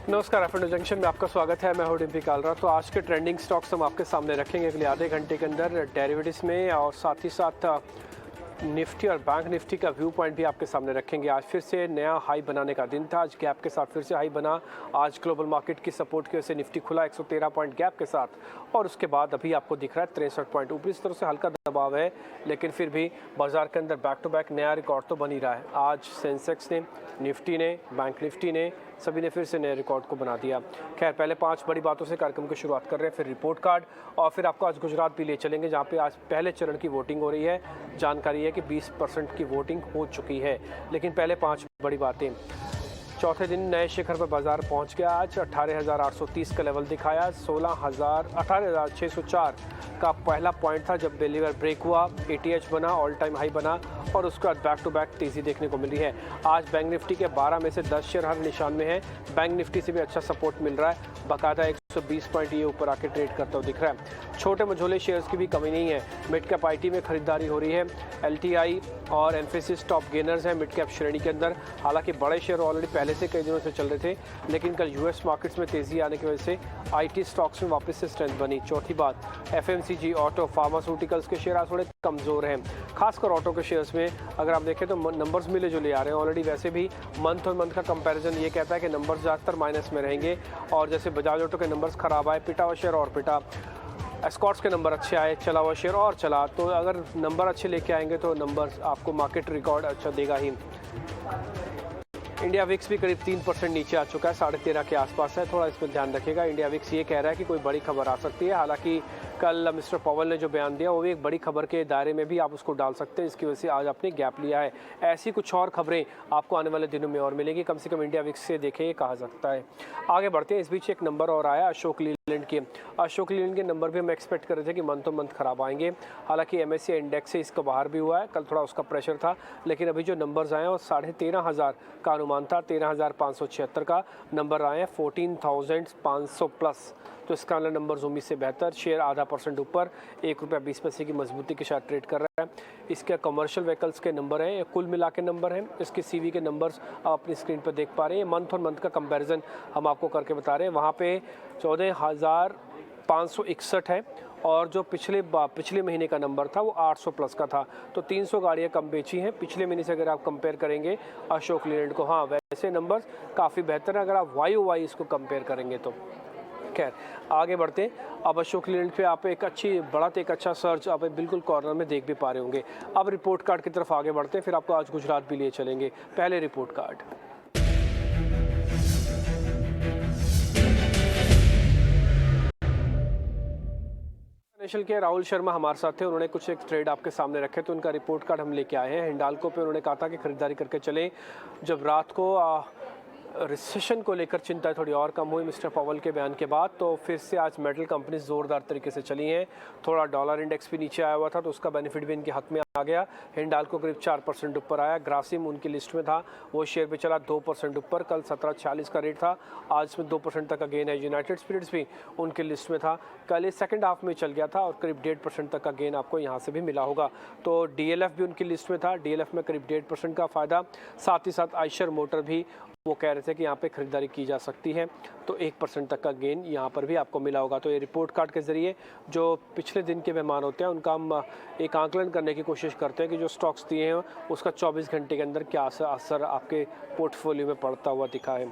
नमस्कार, F junction में आपका स्वागत है। मैं हूं डिम्पी कालरा। तो आज के ट्रेंडिंग स्टॉक्स हम आपके सामने रखेंगे अगले आधे घंटे के अंदर डेरिवेटिव्स में, और साथ ही साथ निफ्टी और बैंक निफ्टी का व्यू पॉइंट भी आपके सामने रखेंगे। आज फिर से नया हाई बनाने का दिन था, आज गैप के साथ फिर से हाई बना। आज ग्लोबल मार्केट की सपोर्ट की वजह से निफ्टी खुला 113 पॉइंट गैप के साथ, और उसके बाद अभी आपको दिख रहा है 63 पॉइंट। ऊपरी इस तरह से हल्का दबाव है, लेकिन फिर भी बाजार के अंदर बैक टू बैक नया रिकॉर्ड तो बन ही रहा है। आज सेंसेक्स ने, निफ्टी ने, बैंक निफ्टी ने, सभी ने फिर से नए रिकॉर्ड को बना दिया। खैर, पहले 5 बड़ी बातों से कार्यक्रम की शुरुआत कर रहे हैं, फिर रिपोर्ट कार्ड, और फिर आपको आज गुजरात भी ले चलेंगे, जहाँ पे आज पहले चरण की वोटिंग हो रही है। जानकारी है कि 20% की वोटिंग हो चुकी है। लेकिन पहले 5 बड़ी बातें। चौथे दिन नए शिखर पर बाजार पहुंच गया। आज 18,830 का लेवल दिखाया। 18,604 का पहला पॉइंट था जब बेलीवर ब्रेक हुआ, एटीएच बना, ऑल टाइम हाई बना, और उसके बाद बैक टू बैक तेजी देखने को मिली है। आज बैंक निफ्टी के 12 में से 10 शेयर हर निशान में है। बैंक निफ्टी से भी अच्छा सपोर्ट मिल रहा है, बाकायदा 120 पॉइंट ये ऊपर आके ट्रेड करता हुआ दिख रहा है। छोटे मझोले शेयर्स की भी कमी नहीं है। मिड कैप आईटी में खरीदारी हो रही है। एलटीआई और एम्फेसिस टॉप गेनर्स हैं मिड कैप श्रेणी के अंदर। हालांकि बड़े शेयर ऑलरेडी पहले से कई दिनों से चल रहे थे, लेकिन कल यूएस मार्केट्स में तेजी आने की वजह से आईटी स्टॉक्स में वापस से स्ट्रेंथ बनी। चौथी बात, एफएमसीजी, ऑटो, फार्मास्यूटिकल्स के शेयर आज थोड़े कमज़ोर हैं। खासकर ऑटो के शेयर्स में अगर आप देखें तो नंबर्स मिले जो ले आ रहे हैं ऑलरेडी। वैसे भी मंथ और मंथ का कंपैरिजन ये कहता है कि नंबर्स ज़्यादातर माइनस में रहेंगे, और जैसे बजाज ऑटो के नंबर्स खराब आए, पिटा हुआ शेयर और पिटा, एस्कॉर्ट्स के नंबर अच्छे आए, चला हुआ शेयर और चला। तो अगर नंबर अच्छे लेके आएंगे तो नंबर्स आपको मार्केट रिकॉर्ड अच्छा देगा ही। इंडिया विक्स भी करीब 3% नीचे आ चुका है, 13.5 के आसपास है। थोड़ा इसमें ध्यान रखिएगा। इंडिया विक्स ये कह रहा है कि कोई बड़ी खबर आ सकती है। हालांकि कल मिस्टर पॉवल ने जो बयान दिया वो भी एक बड़ी खबर के दायरे में भी आप उसको डाल सकते हैं, इसकी वजह से आज आपने गैप लिया है। ऐसी कुछ और खबरें आपको आने वाले दिनों में और मिलेंगी, कम से कम इंडिया विक्स से देखें ये कहा सकता है। आगे बढ़ते हैं। इस बीच एक नंबर और आया अशोक लीलैंड के। अशोक लीलैंड के नंबर भी हम एक्सपेक्ट कर रहे थे कि मंथ तो मंथ खराब आएंगे। हालांकि एमएससी इंडेक्स से इसका बाहर भी हुआ है, कल थोड़ा उसका प्रेशर था, लेकिन अभी जो नंबर्स आए हैं वो 13,500 का अनुमान था, 13,576 का नंबर आए हैं, 14,500 प्लस। तो इसका नंबर्स उम्मीद से बेहतर। शेयर आधा % ऊपर, ₹1.20 की मजबूती के साथ ट्रेड कर रहा है। इसके कमर्शियल व्हीकल्स के नंबर हैं, कुल मिला के नंबर हैं। इसके सीवी के नंबर्स आप अपनी स्क्रीन पर देख पा रहे हैं। मंथ और मंथ का कंपैरिजन हम आपको करके बता रहे हैं। वहाँ पे 14,561 है, और जो पिछले महीने का नंबर था वो 800 प्लस का था। तो 300 गाड़ियाँ कम बेची हैं पिछले महीने से अगर आप कंपेयर करेंगे अशोक लीलैंड को। हाँ, वैसे नंबर्स काफ़ी बेहतर है अगर आप YOY इसको कंपेयर करेंगे तो। खैर, आगे बढ़ते हैं। अब अशोक लीलैंड पे आप एक अच्छा सर्च आप बिल्कुल कॉर्नर में देख भी पा रहे होंगे। अब रिपोर्ट कार्ड की तरफ आगे बढ़ते हैं, फिर आपको आज गुजरात भी लिए चलेंगे। पहले रिपोर्ट कार्ड। फाइनेंशियल के राहुल शर्मा हमारे साथ थे, उन्होंने कुछ एक ट्रेड आपके सामने रखे, तो उनका रिपोर्ट कार्ड हम लेके आए हैं। हिंडाल्को पे उन्होंने कहा था कि खरीदारी करके चलें। जब रात को रिसेशन को लेकर चिंता थोड़ी और कम हुई मिस्टर पॉवल के बयान के बाद, तो फिर से आज मेटल कंपनीज ज़ोरदार तरीके से चली हैं। थोड़ा डॉलर इंडेक्स भी नीचे आया हुआ था, तो उसका बेनिफिट भी इनके हक में आ गया। हिंडाल्को करीब 4% ऊपर आया। ग्रासिम उनकी लिस्ट में था, वो शेयर पे चला 2% ऊपर। कल 17.46 का रेट था, आज इसमें 2% तक का गेन है। यूनाइटेड स्पिरिट्स भी उनकी लिस्ट में था, कल ये सेकंड हाफ में चल गया था, और करीब 1.5% तक का गेन आपको यहाँ से भी मिला होगा। तो डीएलएफ भी उनकी लिस्ट में था, डीएलएफ में करीब 1.5% का फ़ायदा। साथ ही साथ आइशर मोटर भी वो कह रहे थे कि यहाँ पे खरीदारी की जा सकती है, तो 1% तक का गेन यहाँ पर भी आपको मिला होगा। तो ये रिपोर्ट कार्ड के ज़रिए जो पिछले दिन के मेहमान होते हैं उनका हम एक आंकलन करने की कोशिश करते हैं कि जो स्टॉक्स दिए हैं उसका 24 घंटे के अंदर क्या असर आपके पोर्टफोलियो में पड़ता हुआ दिखा है।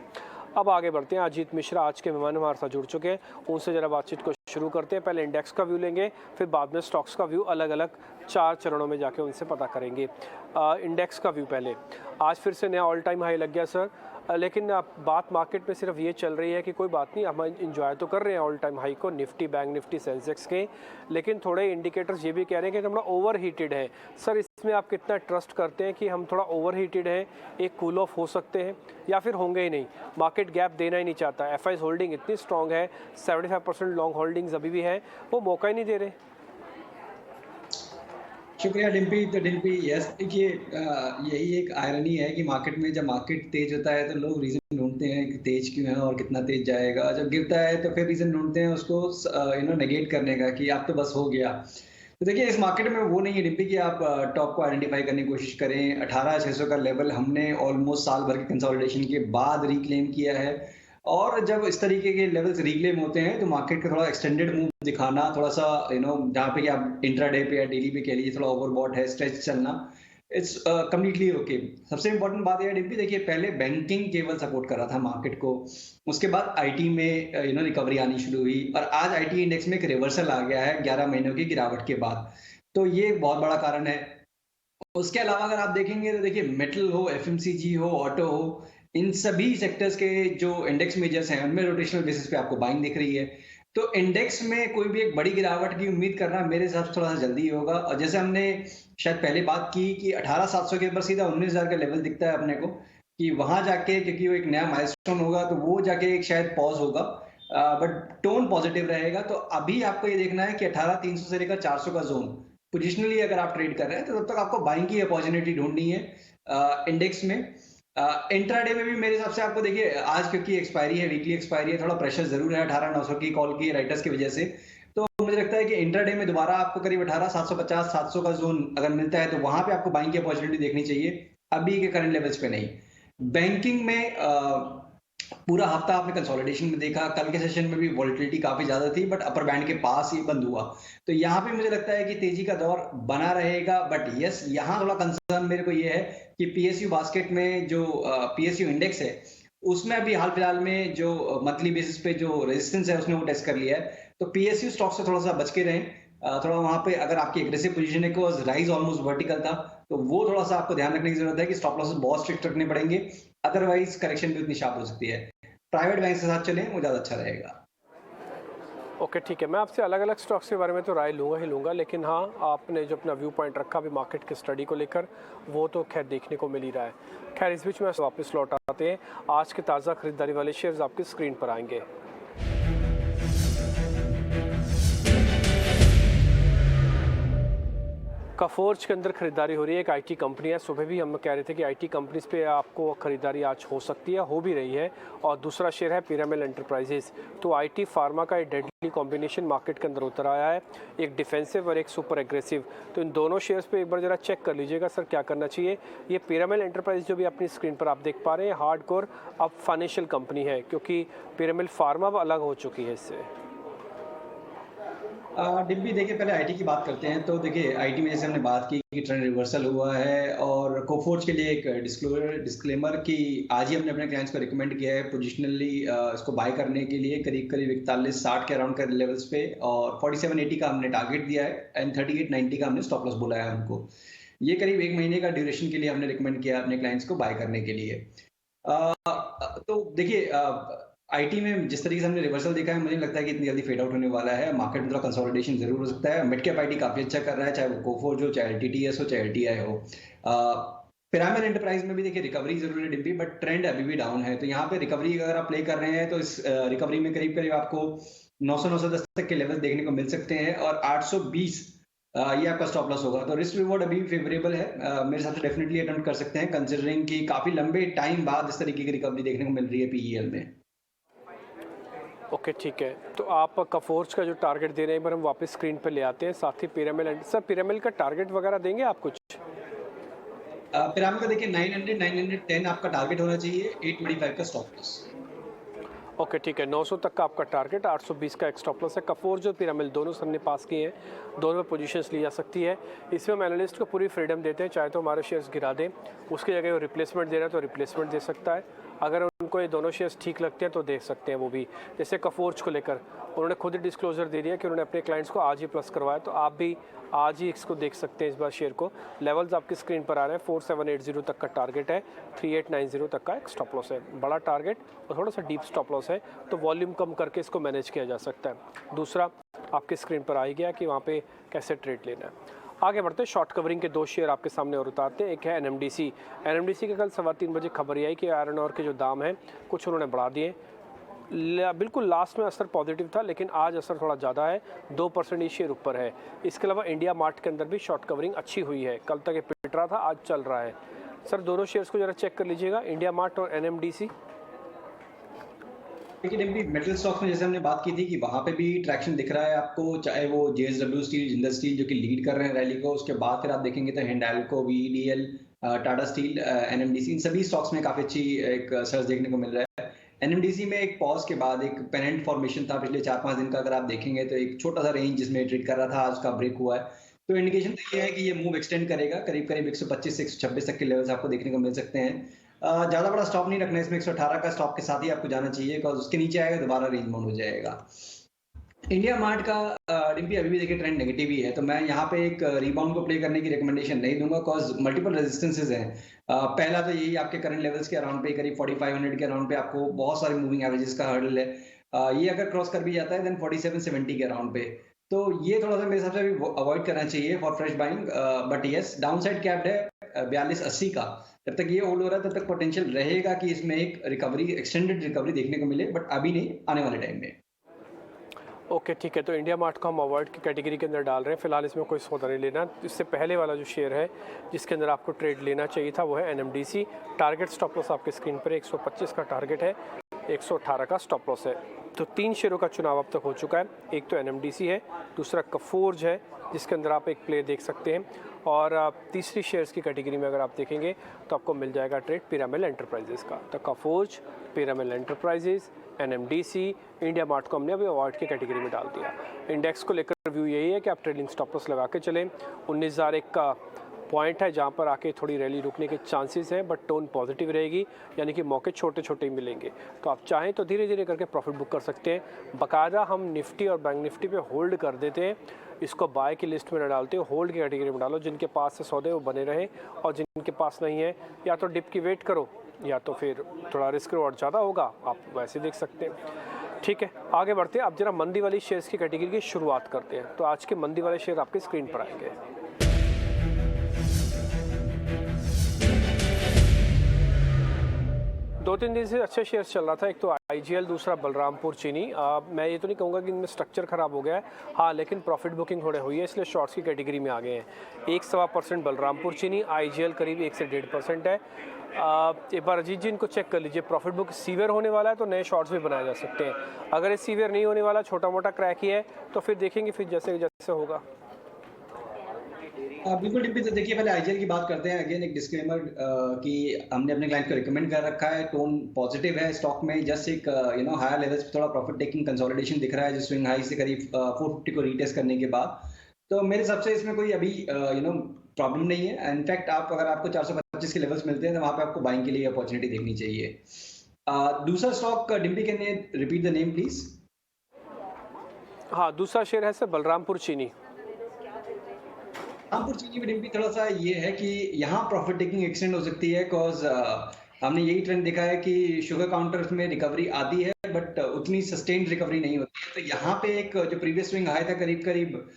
अब आगे बढ़ते हैं। अजीत मिश्रा आज के मेहमान हमारे साथ जुड़ चुके हैं, उनसे ज़रा बातचीत को शुरू करते हैं। पहले इंडेक्स का व्यू लेंगे, फिर बाद में स्टॉक्स का व्यू, अलग अलग 4 चरणों में जाके उनसे पता करेंगे। इंडेक्स का व्यू पहले। आज फिर से नया ऑल टाइम हाई लग गया सर, लेकिन बात मार्केट में सिर्फ ये चल रही है कि कोई बात नहीं, हम इंजॉय तो कर रहे हैं ऑल टाइम हाई को, निफ्टी, बैंक निफ्टी, सेंसेक्स के, लेकिन थोड़े इंडिकेटर्स ये भी कह रहे हैं कि हम ओवर हीटेड है। सर, इसमें आप कितना ट्रस्ट करते हैं कि हम थोड़ा ओवर हीटेड हैं, एक कूल ऑफ हो सकते हैं, या फिर होंगे ही नहीं? मार्केट गैप देना ही नहीं चाहता। एफआईज होल्डिंग इतनी स्ट्रॉन्ग है, 75% लॉन्ग होल्डिंग्स अभी भी है, वो मौका ही नहीं दे रहे। शुक्रिया डिम्पी। तो डिम्पी यस, देखिए यही एक आयरनी है कि मार्केट में जब मार्केट तेज होता है तो लोग रीजन ढूंढते हैं कि तेज क्यों है और कितना तेज जाएगा। जब गिरता है तो फिर रीजन ढूंढते हैं उसको नेगेट करने का कि आप तो बस हो गया। तो देखिए इस मार्केट में वो नहीं है डिम्पी कि आप टॉप को आइडेंटिफाई करने की कोशिश करें। 18,600 का लेवल हमने ऑलमोस्ट साल भर के कंसोलिडेशन के बाद रिक्लेम किया है, और जब इस तरीके के लेवल्स रिक्लेम होते हैं तो मार्केट का थोड़ा एक्सटेंडेड मूव दिखाना, थोड़ा सा जहाँ पे कि आप इंट्राडे पे या डेली पे कह लीजिए थोड़ा ओवरबॉट है, स्ट्रेच चलना, इट्स कम्प्लीटली ओके। सबसे इम्पोर्टेंट बात यह है डिम्पी, देखिए पहले बैंकिंग केवल सपोर्ट कर रहा था मार्केट को, उसके बाद आईटी में रिकवरी आनी शुरू हुई और आज आईटी इंडेक्स में एक रिवर्सल आ गया है 11 महीनों की गिरावट के बाद। तो ये एक बहुत बड़ा कारण है। उसके अलावा अगर आप देखेंगे तो देखिए मेटल हो, एफएमसीजी हो, ऑटो हो, इन सभी सेक्टर्स के जो इंडेक्स मेजर्स हैं उनमें रोटेशनल बेसिस पे आपको बाइंग दिख रही है। तो इंडेक्स में कोई भी एक बड़ी गिरावट की उम्मीद करना मेरे हिसाब से थोड़ा सा जल्दी ही होगा। और जैसे हमने शायद पहले बात की कि 18,700 के ऊपर सीधा 19,000 का लेवल दिखता है अपने को, कि वहां जाके क्योंकि वो एक नया माइलस्टोन होगा तो वो जाके एक शायद पॉज होगा, बट टोन पॉजिटिव रहेगा। तो अभी आपको ये देखना है कि 18,300 से लेकर 400 का जोन पोजिशनली अगर आप ट्रेड कर रहे हैं तो तब तक आपको बाइंग की अपॉर्चुनिटी ढूंढनी है इंडेक्स में। इंट्राडे में भी मेरे हिसाब से आपको देखिए आज क्योंकि एक्सपायरी है, वीकली एक्सपायरी है, थोड़ा प्रेशर जरूर है 18,900 की कॉल की राइटर्स की वजह से। तो मुझे लगता है कि इंट्राडे में दोबारा आपको करीब 18,750 700 का जोन अगर मिलता है तो वहां पे आपको बाइंग की अपॉर्चुनिटी देखनी चाहिए, अभी के करंट लेवल्स पे नहीं। बैंकिंग में पूरा हफ्ता आपने कंसोलिडेशन में देखा, कल के सेशन में भी वॉलिटिलिटी काफी ज्यादा थी बट अपर बैंड के पास ही बंद हुआ। तो यहाँ पे मुझे लगता है कि तेजी का दौर बना रहेगा, बट यस यहाँ थोड़ा कंसर्न मेरे को ये है कि पीएसयू बास्केट में जो पीएसयू इंडेक्स है उसमें अभी हाल फिलहाल में जो मंथली बेसिस पे जो रेजिस्टेंस है उसने वो टेस्ट कर लिया है। तो पीएसयू स्टॉक से थोड़ा सा बच के रहें। थोड़ा वहां पे अगर आपकी एग्रेसिव पोजीशन है को राइज ऑलमोस्ट वर्टिकल था तो वो थोड़ा सा आपको ध्यान रखने की जरूरत है कि स्टॉप लॉसेस बहुत स्ट्रिक्ट रखने पड़ेंगे, अदरवाइज करेक्शन भी उतनी शार्प हो सकती है। प्राइवेट बैंक के साथ चलें वो ज़्यादा अच्छा रहेगा। ओके ठीक है, मैं आपसे अलग अलग स्टॉक्स के बारे में तो राय लूँगा ही लूँगा, लेकिन हाँ आपने जो अपना व्यू पॉइंट रखा अभी मार्केट के स्टडी को लेकर वो तो खैर देखने को मिल ही रहा है। खैर इस बीच में वापस लौट आते हैं, आज के ताज़ा खरीदारी वाले शेयर्स आपकी स्क्रीन पर आएंगे। कफोर्ज के अंदर खरीदारी हो रही है, एक आईटी कंपनी है। सुबह भी हम कह रहे थे कि आईटी कंपनीज पे आपको खरीदारी आज हो सकती है, हो भी रही है। और दूसरा शेयर है पिरामिल एंटरप्राइजेज। तो आईटी फार्मा का एक डेडली कॉम्बिनेशन मार्केट के अंदर उतर आया है, एक डिफेंसिव और एक सुपर एग्रेसिव। तो इन दोनों शेयर्स पे एक बार जरा चेक कर लीजिएगा सर क्या करना चाहिए। ये पिरामिल एंटरप्राइज जो भी अपनी स्क्रीन पर आप देख पा रहे हैं हार्डकोर अब फाइनेंशियल कंपनी है, क्योंकि पिरामिल फार्मा अब अलग हो चुकी है इससे। डिम्पी देखिए पहले आईटी की बात करते हैं। तो देखिए आईटी में जैसे हमने बात की कि ट्रेंड रिवर्सल हुआ है और कोफोर्ज के लिए एक डिस्क्लेमर कि आज ही हमने अपने क्लाइंट्स को रिकमेंड किया है पोजिशनली इसको बाय करने के लिए करीब करीब 41-60 के अराउंड के लेवल्स पे, और 4780 का हमने टारगेट दिया है एंड 3890 का हमने स्टॉप लॉस बोला है उनको। ये करीब एक महीने का ड्यूरेशन के लिए हमने रिकमेंड किया अपने क्लाइंट्स को बाय करने के लिए। तो देखिए आईटी में जिस तरीके से हमने रिवर्सल देखा है मुझे लगता है कि इतनी जल्दी फेड आउट होने वाला है। मार्केट में थोड़ा कंसोलिडेशन जरूर हो सकता है। मिड कैप आईटी काफी अच्छा कर रहा है, चाहे वो कोफोर्ज हो, चाहे टीटीएस हो, चाहे एलटीआई हो। पिरामिड एंटरप्राइज में भी देखिए रिकवरी जरूर है डिम्पी, बट ट्रेंड अभी भी डाउन है। तो यहाँ पे रिकवरी अगर आप प्ले कर रहे हैं तो इस रिकवरी में करीब करीब आपको 900-910 तक के लेवल देखने को मिल सकते हैं और 820 ये आपका स्टॉप लॉस होगा। तो रिस्क रिवॉर्ड अभी फेवरेबल है, मेरे हिसाब से डेफिनेटली अटेम्प्ट कर सकते हैं कंसिडरिंग कि काफी लंबे टाइम बाद इस तरीके की रिकवरी देखने को मिल रही है पीईएल में। ओके ठीक है, तो आप कफोर्ज का जो टारगेट दे रहे हैं एक बार हम वापस स्क्रीन पे ले आते हैं। साथ ही पिरामिल सर पिरामिल का टारगेट वगैरह देंगे आप कुछ? पिरामिड का देखिए 900-910 आपका टारगेट होना चाहिए, 825 का स्टॉप लॉस। ओके ठीक है, 900 तक का आपका टारगेट, 820 का एक स्टॉप लॉस है। कफोर्ज और पिरामिल दोनों सर ने पास किए हैं, दोनों में पोजीशंस ली जा सकती है। इसमें हम एनालिस्ट को पूरी फ्रीडम देते हैं, चाहे तो हमारे शेयर्स गिरा दें, उसकी जगह वो रिप्लेसमेंट दे रहा है तो रिप्लेसमेंट दे सकता है। अगर उनको ये दोनों शेयर्स ठीक लगते हैं तो देख सकते हैं वो भी। जैसे कफोर्ज को लेकर उन्होंने खुद ही डिस्क्लोजर दे दिया कि उन्होंने अपने क्लाइंट्स को आज ही प्लस करवाया, तो आप भी आज ही इसको देख सकते हैं। इस बार शेयर को लेवल्स आपकी स्क्रीन पर आ रहे हैं, 4780 तक का टारगेट है, 3890 तक का एक स्टॉप लॉस है। बड़ा टारगेट और थोड़ा सा डीप स्टॉप लॉस है, तो वॉल्यूम कम करके इसको मैनेज किया जा सकता है। दूसरा आपकी स्क्रीन पर आ ही गया कि वहाँ पे कैसे ट्रेड लेना है। आगे बढ़ते हैं, शॉर्ट कवरिंग के दो शेयर आपके सामने और उतारते हैं। एक है एनएमडीसी। एनएमडीसी के कल 3:15 बजे खबर आई कि आयरन और के जो दाम हैं कुछ उन्होंने बढ़ा दिए। बिल्कुल लास्ट में असर पॉजिटिव था, लेकिन आज असर थोड़ा ज़्यादा है, 2% ये शेयर ऊपर है। इसके अलावा इंडिया मार्ट के अंदर भी शॉर्ट कवरिंग अच्छी हुई है, कल तक ये पिट रहा था, आज चल रहा है। सर दोनों शेयर्स को जरा चेक कर लीजिएगा, इंडिया मार्ट और एनएमडीसी। देखिए डिम्पी मेटल स्टॉक्स में जैसे हमने बात की थी कि वहां पे भी ट्रैक्शन दिख रहा है आपको, चाहे वो जेएसडब्ल्यू स्टील, जिंदल स्टील जो कि लीड कर रहे हैं रैली को, उसके बाद फिर आप देखेंगे तो हिंडाल्को, वीईडीएल, टाटा स्टील, एनएमडीसी, इन सभी स्टॉक्स में काफी अच्छी एक सर्च देखने को मिल रहा है। एनएमडीसी में एक पॉज के बाद एक पेनेंट फॉर्मेशन था पिछले 4-5 दिन का, अगर आप देखेंगे तो एक छोटा सा रेंज जिसमें ट्रेड कर रहा था, आज का ब्रेक हुआ है। तो इंडिकेशन तो ये है कि ये मूव एक्सटेंड करेगा, करीब-करीब 125 से 126 तक के लेवल्स आपको देखने को मिल सकते हैं। ज़्यादा बड़ा स्टॉप नहीं रखना है इसमें, 118 का स्टॉप के साथ ही आपको जाना चाहिए, बिकॉज़ उसके नीचे आएगा दोबारा रेंज बाउंड हो जाएगा। इंडिया मार्ट का डिम्पी अभी भी देखिए ट्रेंड नेगेटिव ही है, तो मैं यहाँ पे एक रिबाउंड को प्ले करने की रिकमेंडेशन नहीं दूंगा, कॉज मल्टीपल रेजिस्टेंसेज हैं। पहला तो यही आपके करंट लेवल्स के अराउंड पे करीब 4500 के अराउंड पे आपको बहुत सारे मूविंग एवरेजेस का हर्डल है। ये अगर क्रॉस कर भी जाता है देन 4770 के अराउंड पे, तो ये थोड़ा सा मेरे हिसाब से अभी अवॉइड करना चाहिए for fresh buying. But yes, down side capped है 4280 का। जब तक ये होल्ड हो रहा है तब तक पोटेंशियल रहेगा कि इसमें एक रिकवरी, एक्सटेंडेड रिकवरी देखने को मिले, बट अभी नहीं, आने वाले टाइम में। ओके ठीक है, तो इंडिया मार्ट को हम अवॉइड की कैटेगरी के अंदर डाल रहे हैं, फिलहाल इसमें कोई सौदा नहीं लेना। इससे पहले वाला जो शेयर है जिसके अंदर आपको ट्रेड लेना चाहिए था वो है एनएमडीसी। टारगेट स्टॉप लॉस आपके स्क्रीन पर 125 का टारगेट है, 118 का स्टॉप लॉस है। तो 3 शेयरों का चुनाव अब तक हो चुका है। एक तो एनएमडीसी है, दूसरा कफोर्ज है जिसके अंदर आप एक प्ले देख सकते हैं, और तीसरी शेयर्स की कैटेगरी में अगर आप देखेंगे तो आपको मिल जाएगा ट्रेड पिरामिल एंटरप्राइजेस का। तो Coforge, Piramal enterprises, NMDC, IndiaMART को हमने अभी अवॉइड की कैटेगरी में डाल दिया। इंडेक्स को लेकर व्यू यही है कि आप ट्रेडिंग स्टॉप लॉस लगा के चलें। 19,001 का पॉइंट है जहाँ पर आके थोड़ी रैली रुकने के चांसेस हैं, बट टोन पॉजिटिव रहेगी, यानी कि मौके छोटे छोटे ही मिलेंगे। तो आप चाहें तो धीरे धीरे करके प्रॉफिट बुक कर सकते हैं। बाकायदा हम निफ्टी और बैंक निफ्टी पे होल्ड कर देते हैं, इसको बाय की लिस्ट में न डालते हो, होल्ड की कैटेगरी में डालो। जिनके पास से सौदे वो बने रहे, और जिनके पास नहीं है या तो डिप की वेट करो, या तो फिर थोड़ा रिस्क रिवॉर्ड ज़्यादा होगा, आप वैसे देख सकते हैं। ठीक है, आगे बढ़ते हैं। अब जरा मंदी वाली शेयर्स की कैटेगरी की शुरुआत करते हैं। तो आज के मंदी वाले शेयर आपकी स्क्रीन पर आएंगे। दो तीन दिन से अच्छे शेयर्स चल रहा था, एक तो आईजीएल, दूसरा बलरामपुर चीनी। मैं ये तो नहीं कहूँगा कि इनमें स्ट्रक्चर खराब हो गया है, हाँ, लेकिन प्रॉफिट बुकिंग थोड़े हुई है, इसलिए शॉर्ट्स की कैटेगरी में आ गए हैं। 1.25% बलरामपुर चीनी, आईजीएल करीब 1 से 1.5% है। एक बार अजीत जी इनको चेक कर लीजिए, प्रॉफिट बुक सीवियर होने वाला है तो नए शॉर्ट्स भी बनाए जा सकते हैं। अगर ये सीवियर नहीं होने वाला, छोटा मोटा क्रैक ही है, तो फिर देखेंगे फिर जैसे जैसे होगा। बिल्कुल डिम्पी, तो देखिए पहले आईजीएल की बात करते हैं। अगेन एक डिस्क्लेमर कि हमने अपने क्लाइंट को रिकमेंड कर रखा है, टोन पॉजिटिव है स्टॉक में, जस्ट एक हायर लेवल्स पे थोड़ा प्रॉफिट टेकिंग कंसोलिडेशन दिख रहा है, जो स्विंग हाई से करीब 450 को रीटेस्ट करने के बाद। तो मेरे हिसाब से इसमें कोई अभी प्रॉब्लम नहीं है। इनफैक्ट आप अगर आपको 425 के लेवल्स मिलते हैं तो वहां पे आपको बाइंग के लिए अपॉर्चुनिटी देखनी चाहिए। दूसरा stock Dimpy, can you repeat the name please? हाँ, दूसरा शेयर है सर बलरामपुर चीनी। रामपुर चीनी में डिम्पी थोड़ा सा ये है कि यहाँ प्रॉफिट टेकिंग एक्सटेंड हो सकती है, बिकॉज हमने यही ट्रेंड देखा है कि शुगर काउंटर्स में रिकवरी आती है, बट उतनी सस्टेन्ड रिकवरी नहीं होती है। तो यहाँ पे एक जो प्रीवियस स्विंग आया था करीब करीब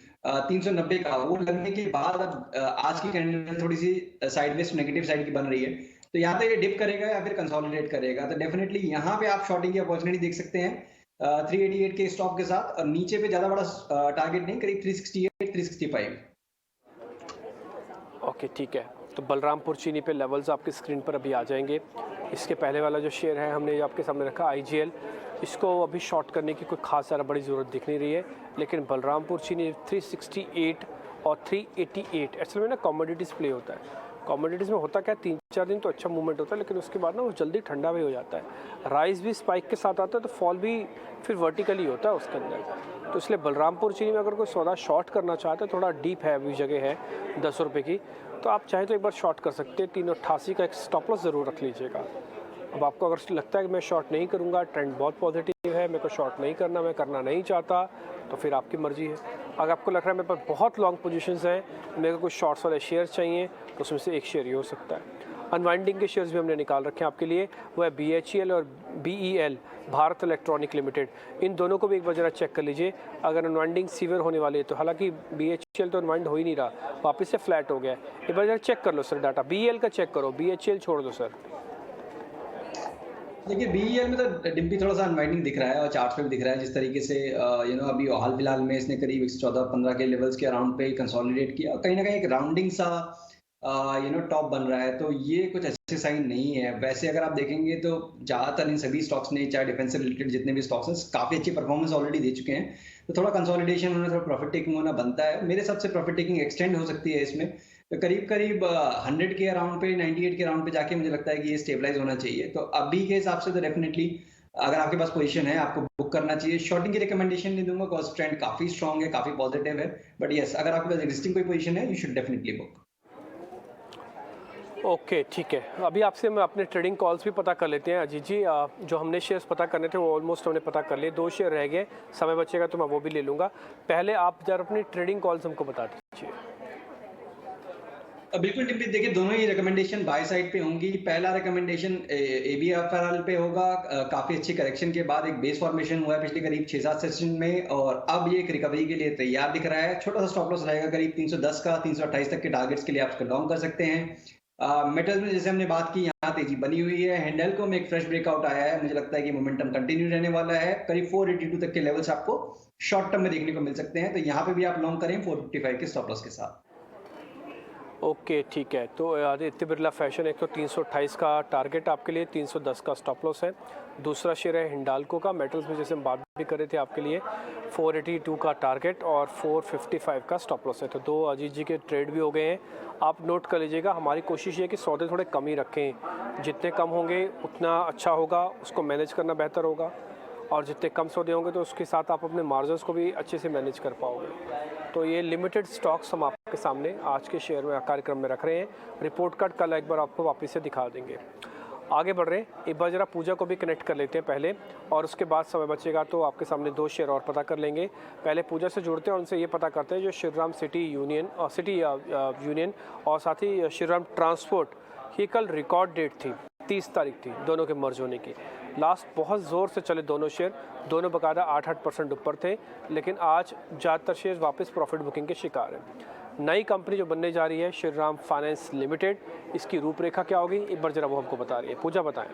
390 का, वो लगने के बाद अब आज की कैंडल थोड़ी सी साइडवेज नेगेटिव साइड की बन रही है। तो यहाँ पे ये डिप करेगा या फिर कंसोलिडेट करेगा, तो डेफिनेटली यहाँ पे आप शॉर्टिंग की अपॉर्चुनिटी देख सकते हैं 388 के स्टॉप के साथ, और नीचे पे ज्यादा बड़ा टारगेट नहीं, करीब 368 365। ओके ठीक है, तो बलरामपुर चीनी पे लेवल्स आपकी स्क्रीन पर अभी आ जाएंगे। इसके पहले वाला जो शेयर है हमने आपके सामने रखा आईजीएल, इसको अभी शॉर्ट करने की कोई खास ज़्यादा बड़ी ज़रूरत दिख नहीं रही है, लेकिन बलरामपुर चीनी 368 और 388 एक्चुअली में ना कमोडिटीज़ प्ले होता है। कमोडिटीज़ में होता क्या, 3-4 दिन तो अच्छा मूवमेंट होता है, लेकिन उसके बाद ना वो जल्दी ठंडा भी हो जाता है। राइज भी स्पाइक के साथ आता है, तो फॉल भी फिर वर्टिकली होता है उसके अंदर। तो इसलिए बलरामपुर चीनी में अगर कोई सौदा शॉर्ट करना चाहता है, थोड़ा डीप है अभी जगह है 10 रुपये की, तो आप चाहें तो एक बार शॉर्ट कर सकते हैं। 388 का एक स्टॉप लॉस ज़रूर रख लीजिएगा। अब आपको अगर लगता है कि मैं शॉर्ट नहीं करूंगा, ट्रेंड बहुत पॉजिटिव है, मेरे को शॉर्ट नहीं करना, मैं करना नहीं चाहता, तो फिर आपकी मर्जी है। अगर आपको लग रहा है मेरे पास बहुत लॉन्ग पोजीशंस हैं, मेरे को कुछ शॉर्ट्स वाले शेयर चाहिए, तो उसमें से एक शेयर ये हो सकता है। अनवाइंडिंग के शेयर्स भी हमने निकाल रखे हैं आपके लिए, वो है BHEL और BEL, भारत इलेक्ट्रॉनिक लिमिटेड। इन दोनों को भी एक बार जरा चेक कर लीजिए। अगर अनवाइंडिंग सीवियर होने वाली है तो, हालांकि BHEL तो अनवाइंड हो ही नहीं रहा, वापस से फ्लैट हो गया है, एक बार जरा चेक कर लो सर डाटा। BEL का चेक करो, BHEL छोड़ दो सर। देखिए BEL में तो डिम्पी थोड़ा सा अनवाइंडिंग दिख रहा है, और चार्ट पे भी दिख रहा है जिस तरीके से अभी हाल फिलहाल में इसने करीब 114-15 के लेवल्स के अराउंड पे कंसोलिडेट किया, कहीं ना कहीं एक राउंडिंग सा टॉप बन रहा है, तो ये कुछ अच्छे साइन नहीं है। वैसे अगर आप देखेंगे तो ज्यादातर इन सभी स्टॉक्स ने, चाहे डिफेंस से रिलेटेड जितने भी स्टॉक्स हैं, काफी अच्छी परफॉर्मेंस ऑलरेडी दे चुके हैं। तो थोड़ा कंसोलिडेशन होना, थोड़ा प्रॉफिट टेकिंग होना बनता है। मेरे हिसाब से प्रॉफिट टेकिंग एक्सटेंड हो सकती है इसमें, तो करीब करीब 100 के अराउंड पे, 98 के अराउंड पे जाके मुझे लगता है कि ये स्टेबलाइज होना चाहिए। तो अभी के हिसाब से तो डेफिनेटली अगर आपके पास पोजीशन है, आपको बुक करना चाहिए। शॉर्टिंग की रिकमेंडेशन नहीं दूंगा, कॉस्ट ट्रेंड काफी स्ट्रांग है, काफी पॉजिटिव है। बट यस, अगर आपके पास एग्जिस्टिंग कोई पोजीशन है, you should definitely book. Okay, ठीक है। अभी आपसे हम अपने ट्रेडिंग कॉल्स भी पता कर लेते हैं अजीत जी। जो हमने शेयर्स पता करने थे वो ऑलमोस्ट हमने पता कर लिए, 2 शेयर रह गए, समय बचेगा तो मैं वो भी ले लूँगा। पहले आप जरा अपनी ट्रेडिंग कॉल्स हमको बता दीजिए। बिल्कुल टिप्पी, देखिए दोनों ही रिकमेंडेशन बाय साइड पे होंगी। पहला रिकमेंडेशन एबीएफआरएल पे होगा। काफी अच्छी करेक्शन के बाद एक बेस फॉर्मेशन हुआ है पिछले करीब 6-7 सेशन में, और अब ये एक रिकवरी के लिए तैयार दिख रहा है। छोटा सा स्टॉप लॉस रहेगा करीब 310 का, 328 तक के टारगेट्स के लिए आप इसको लॉन्ग कर सकते हैं। मेटल्स में जैसे हमने बात की, यहाँ तेजी बनी हुई है। हिंडाल्को में एक फ्रेश ब्रेकआउट आया है, मुझे लगता है कि मोमेंटम कंटिन्यू रहने वाला है। करीब 482 तक के लेवल्स आपको शॉर्ट टर्म में देखने को मिल सकते हैं, तो यहाँ पे भी आप लॉन्ग करें 455 के स्टॉप लॉस के साथ। ओके, ठीक है। तो आदित्य बिरला फैशन, एक तो 328 का टारगेट आपके लिए, 310 का स्टॉप लॉस है। दूसरा शेयर है हिंडाल्को का, मेटल्स में जैसे हम बात भी कर रहे थे आपके लिए 482 का टारगेट और 455 का स्टॉप लॉस है। तो 2 अजीत जी के ट्रेड भी हो गए हैं, आप नोट कर लीजिएगा। हमारी कोशिश ये है कि सौदे थोड़े कम ही रखें, जितने कम होंगे उतना अच्छा होगा, उसको मैनेज करना बेहतर होगा, और जितने कम सौदे होंगे तो उसके साथ आप अपने मार्जिन्स को भी अच्छे से मैनेज कर पाओगे। तो ये लिमिटेड स्टॉक्स हम आपके सामने आज के शेयर में कार्यक्रम में रख रहे हैं। रिपोर्ट कार्ड कल एक बार आपको वापस से दिखा देंगे। आगे बढ़ रहे हैं, एक बार ज़रा पूजा को भी कनेक्ट कर लेते हैं पहले, और उसके बाद समय बचेगा तो आपके सामने 2 शेयर और पता कर लेंगे। पहले पूजा से जुड़ते हैं और उनसे ये पता करते हैं जो श्रीराम सिटी यूनियन और साथ ही श्रीराम ट्रांसपोर्ट की कल रिकॉर्ड डेट थी, 30 तारीख थी दोनों के मर्ज होने की। लास्ट बहुत ज़ोर से चले दोनों शेयर, दोनों बकायदा 8% ऊपर थे, लेकिन आज ज़्यादातर शेयर वापस प्रॉफिट बुकिंग के शिकार हैं। नई कंपनी जो बनने जा रही है श्रीराम फाइनेंस लिमिटेड, इसकी रूपरेखा क्या होगी एक बार जरा वो हमको बता रही है। पूजा बताएं।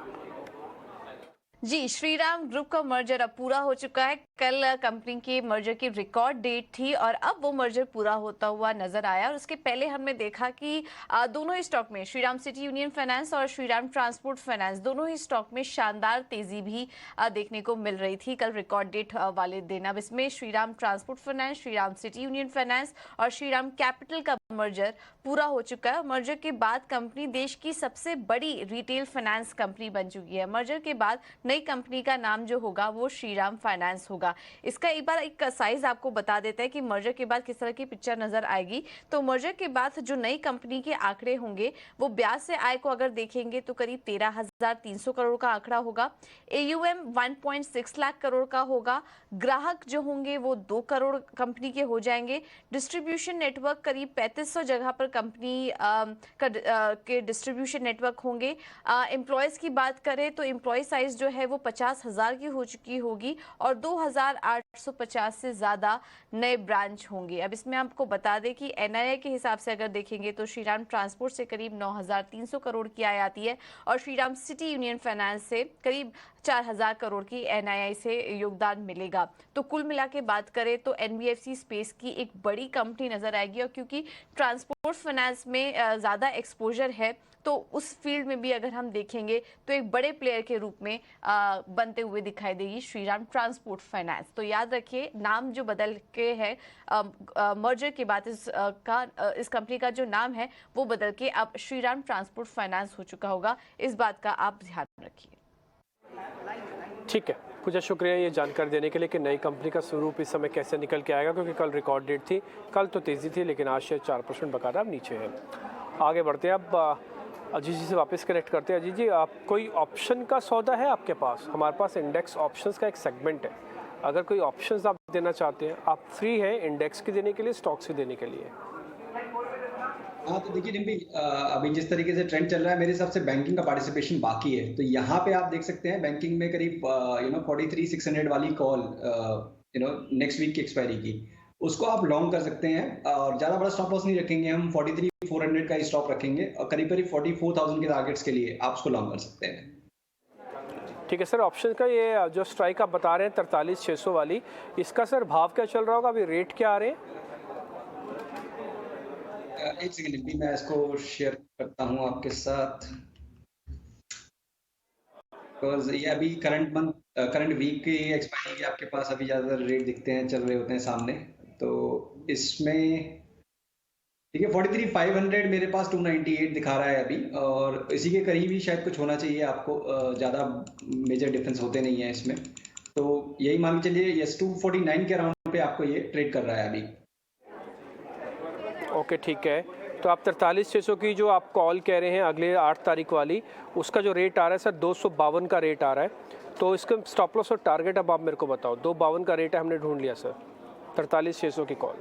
जी, श्रीराम ग्रुप का मर्जर अब पूरा हो चुका है। कल कंपनी के मर्जर की रिकॉर्ड डेट थी और अब वो मर्जर पूरा होता हुआ नजर आया। और उसके पहले हमने देखा कि दोनों ही स्टॉक में, श्रीराम सिटी यूनियन फाइनेंस और श्रीराम ट्रांसपोर्ट फाइनेंस, दोनों ही स्टॉक में शानदार तेजी भी देखने को मिल रही थी कल रिकॉर्ड डेट वाले दिन। अब इसमें Shriram transport finance, Shriram city union finance और श्रीराम कैपिटल का मर्जर पूरा हो चुका है। मर्जर के बाद कंपनी देश की सबसे बड़ी रिटेल फाइनेंस कंपनी बन चुकी है। मर्जर के बाद नई कंपनी का नाम जो होगा वो श्रीराम फाइनेंस होगा। इसका एक बार एक साइज आपको बता देते हैं कि मर्जर के बाद किस तरह की पिक्चर नजर आएगी। तो मर्जर के बाद जो नई कंपनी के आंकड़े होंगे वो ब्याज से आय को अगर देखेंगे तो करीब 13,300 करोड़ का आंकड़ा होगा। AUM 1.6 लाख करोड़ का होगा। ग्राहक जो होंगे वो 2 करोड़ कंपनी के हो जाएंगे। डिस्ट्रीब्यूशन नेटवर्क करीब 3500 जगह पर कंपनी के डिस्ट्रीब्यूशन नेटवर्क होंगे। एम्प्लॉयज की बात करें तो एम्प्लॉय साइज जो है वो 50,000 की हो चुकी होगी और 2,850 से ज्यादा नए ब्रांच होंगे। अब इसमें आपको बता दें कि NII के हिसाब से अगर देखेंगे तो श्रीराम ट्रांसपोर्ट से करीब 9,300 करोड़ की आय आती है और श्रीराम सिटी यूनियन फाइनेंस से करीब 4,000 करोड़ की NII से योगदान मिलेगा। तो कुल मिला के बात करें तो NBFC स्पेस की एक बड़ी कंपनी नजर आएगी। और क्योंकि ट्रांसपोर्ट फाइनेंस में ज़्यादा एक्सपोजर है तो उस फील्ड में भी अगर हम देखेंगे तो एक बड़े प्लेयर के रूप में बनते हुए दिखाई देगी श्रीराम ट्रांसपोर्ट फाइनेंस। तो याद रखिए, नाम जो बदल के है मर्जर के बाद इस कंपनी का जो नाम है वो बदल के अब श्रीराम ट्रांसपोर्ट फाइनेंस हो चुका होगा। इस बात का आप ध्यान रखिए। ठीक है पूजा, शुक्रिया ये जानकारी देने के लिए कि नई कंपनी का स्वरूप इस समय कैसे निकल के आएगा, क्योंकि कल रिकॉर्ड डेट थी। कल तो तेज़ी थी लेकिन आज से 4% बकायदा अब नीचे है। आगे बढ़ते हैं, अब अजीत जी से वापस कनेक्ट करते हैं। अजीत जी, आप कोई ऑप्शन का सौदा है आपके पास? हमारे पास इंडेक्स ऑप्शंस का एक सेगमेंट है, अगर कोई ऑप्शंस आप देना चाहते हैं आप फ्री हैं इंडेक्स की देने के लिए, स्टॉक्स की देने के लिए। हाँ तो देखिए डिम्पी, अभी जिस तरीके से ट्रेंड चल रहा है मेरे हिसाब से बैंकिंग का पार्टिसिपेशन बाकी है। तो यहाँ पे आप देख सकते हैं बैंकिंग में करीब 43,600 वाली कॉल नेक्स्ट वीक की एक्सपायरी की, उसको आप लॉन्ग कर सकते हैं। और ज़्यादा बड़ा स्टॉप लॉस नहीं रखेंगे हम, 43,400 का स्टॉप रखेंगे और करीब करीब 44,000 के टारगेट्स के लिए आप उसको लॉन्ग कर सकते हैं। ठीक है सर, ऑप्शन का ये जो स्ट्राइक आप बता रहे हैं 43,600 वाली, इसका सर भाव क्या चल रहा होगा, अभी रेट क्या आ रहे हैं? एक सेकंड भी मैं इसको शेयर करता हूं आपके साथ, बिकॉज ये अभी करंट वीक की एक्सपायरी के आपके पास अभी ज़्यादातर रेट दिखते हैं, चल रहे होते हैं सामने। तो इसमें देखिए 43,500 मेरे पास 298 दिखा रहा है अभी, और इसी के करीब ही शायद कुछ होना चाहिए आपको। ज़्यादा मेजर डिफरेंस होते नहीं है इसमें, तो यही मान के चलिए यस 249 के अराउंड पे आपको ये ट्रेड कर रहा है अभी। ओके ठीक है, तो आप 43,600 की जो आप कॉल कह रहे हैं अगले 8 तारीख वाली, उसका जो रेट आ रहा है सर 252 का रेट आ रहा है। तो इसका स्टॉप लॉस और टारगेट अब आप मेरे को बताओ। 252 का रेट है, हमने ढूंढ लिया सर, 43,600 की कॉल।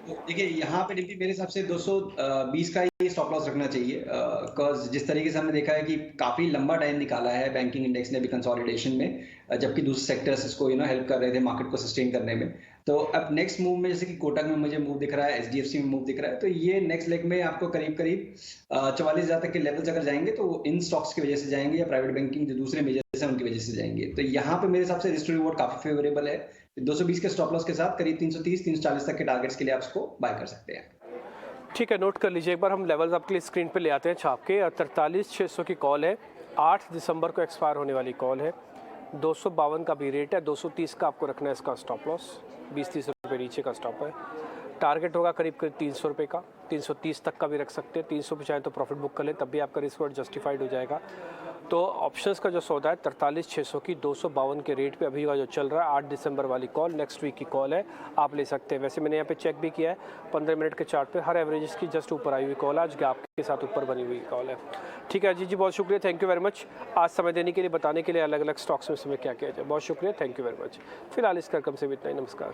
तो देखिए यहाँ पे मेरे हिसाब से 220 का ये स्टॉप लॉस रखना चाहिए, बिकॉज जिस तरीके से हमने देखा है कि काफी लंबा टाइम निकाला है बैंकिंग इंडेक्स ने भी कंसोलिडेशन में, जबकि दूसरे सेक्टर्स इसको हेल्प कर रहे थे मार्केट को सस्टेन करने में। तो अब नेक्स्ट मूव में जैसे कि कोटक में मुझे मूव दिख रहा है, एचडीएफसी में मूव दिख रहा है, तो ये नेक्स्ट लेग में आपको करीब करीब 44,000 तक के लेवल्स अगर जाएंगे तो इन स्टॉक्स की वजह से जाएंगे, या प्राइवेट बैंकिंग जो दूसरे मेजर्स हैं उनकी वजह से जाएंगे। तो यहाँ पे मेरे हिसाब से रिस्क टू रिवॉर्ड काफी फेवरेबल है। 220 के स्टॉप लॉस के साथ करीब 330 340 तक के टारगेट्स के लिए आप इसको बाय कर सकते हैं। ठीक है, नोट कर लीजिए एक बार, हम लेवल्स आपके लिए स्क्रीन पे ले आते हैं छाप के। 43,600 की कॉल है, 8 दिसंबर को एक्सपायर होने वाली कॉल है। 252 का भी रेट है, 230 का आपको रखना है इसका स्टॉप लॉस, 20-30 रुपये नीचे का स्टॉप है। टारगेट होगा करीब करीब 300 रुपये का, 330 तक का भी रख सकते हैं। 300 पे चाहे तो प्रॉफिट बुक कर ले, तब भी आपका रिस्क और जस्टिफाइड हो जाएगा। तो ऑप्शंस का जो सौदा है 43,600 की 252 के रेट पे अभी का जो चल रहा है, 8 दिसंबर वाली कॉल, नेक्स्ट वीक की कॉल है, आप ले सकते हैं। वैसे मैंने यहाँ पे चेक भी किया है, 15 मिनट के चार्ट पे हर एवरेजेस की जस्ट ऊपर आई हुई कॉल, आज गैप के साथ ऊपर बनी हुई कॉल है। ठीक है अजीत जी, बहुत शुक्रिया, थैंक यू वेरी मच आज समय देने के लिए, बताने के लिए अलग अलग स्टॉक्स में समय क्या किया जाए। बहुत शुक्रिया, थैंक यू वेरी मच। फिलहाल इस कार्यक्रम से भी इतना ही, नमस्कार।